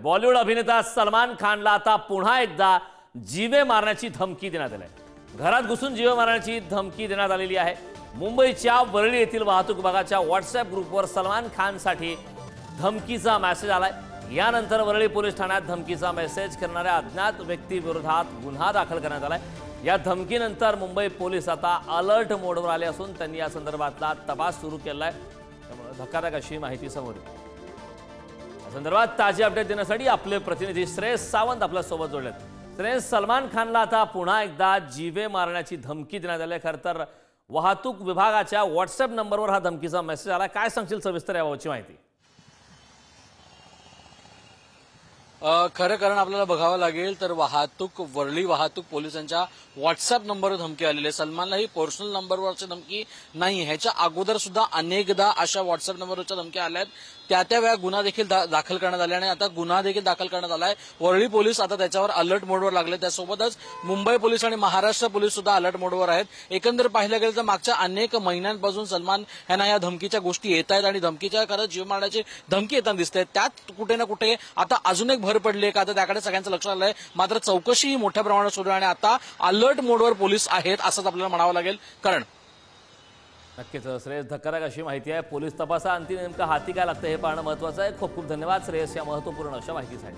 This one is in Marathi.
बॉलिवूड अभिनेता सलमान खानला आता पुन्हा एकदा जीवे मारण्याची धमकी देण्यात आली आहे। घरात घुसून जीवे मारण्याची धमकी देण्यात आलेली आहे। मुंबईच्या वरळी येथील वाहतूक विभागाच्या व्हॉट्सअप ग्रुपवर सलमान खानसाठी धमकीचा मेसेज आलाय। यानंतर वरळी पोलीस ठाण्यात धमकीचा मेसेज करणाऱ्या अज्ञात व्यक्तीविरोधात गुन्हा दाखल करण्यात आलाय। या धमकीनंतर मुंबई पोलीस आता अलर्ट मोडवर आले असून त्यांनी या संदर्भातला तपास सुरू केलाय। त्यामुळे धक्कादायक अशी माहिती समोर येते। या संदर्भात ताजी अपडेट देण्यासाठी आपले प्रतिनिधी श्रेयस सावंत आपल्या सोबत जोडलेत। श्रेयस, सलमान खानला आता पुन्हा एकदा जीवे मारण्याची धमकी देण्यात आली आहे। खरं तर वाहतूक विभागाच्या व्हॉट्सअप नंबरवर हा धमकीचा मेसेज आला। काय सांगशील सविस्तर याबाबतची माहिती? खरं कारण आपल्याला बघावं लागेल तर वरळी वाहतूक पोलिसांच्या व्हॉट्सअप नंबरवर धमकी आलेली आहे। सलमानलाही पर्सनल नंबरवरची धमकी नाही, ह्याच्या अगोदर सुद्धा अनेकदा अशा व्हॉट्सअप नंबरवरच्या धमक्या आल्या आहेत। त्या वेळा गुन्हा देखील दाखल करण्यात आला आणि आता गुन्हा देखील दाखल करण्यात आलाय। वरळी पोलीस आता त्याच्यावर अलर्ट मोडवर लागले। त्यासोबतच मुंबई पोलीस आणि महाराष्ट्र पोलीस सुद्धा अलर्ट मोडवर आहेत। एकंदर पाहिलं गेलं तर मागच्या अनेक महिन्यांपासून सलमान यांना या धमकीच्या गोष्टी येत आहेत आणि धमकीच्या करत जीव मारण्याची धमकी येताना दिसते। त्यात कुठे ना कुठे आता अजून एक भर पडली आहे का आता त्याकडे सगळ्यांचं लक्ष आलंय। मात्र चौकशी मोठ्या प्रमाणात सुरू आहे आणि आता अलर्ट मोडवर पोलीस आहेत असंच आपल्याला म्हणावं लागेल। कारण नक्कीच श्रेयस, धक्कादायक अशी माहिती आहे। पोलीस तपासा अंतिम नेमकं हाती काय लागतं हे पाहणं महत्त्वाचं आहे। खूप खूप धन्यवाद श्रेयस या महत्त्वपूर्ण अशा माहितीसाठी।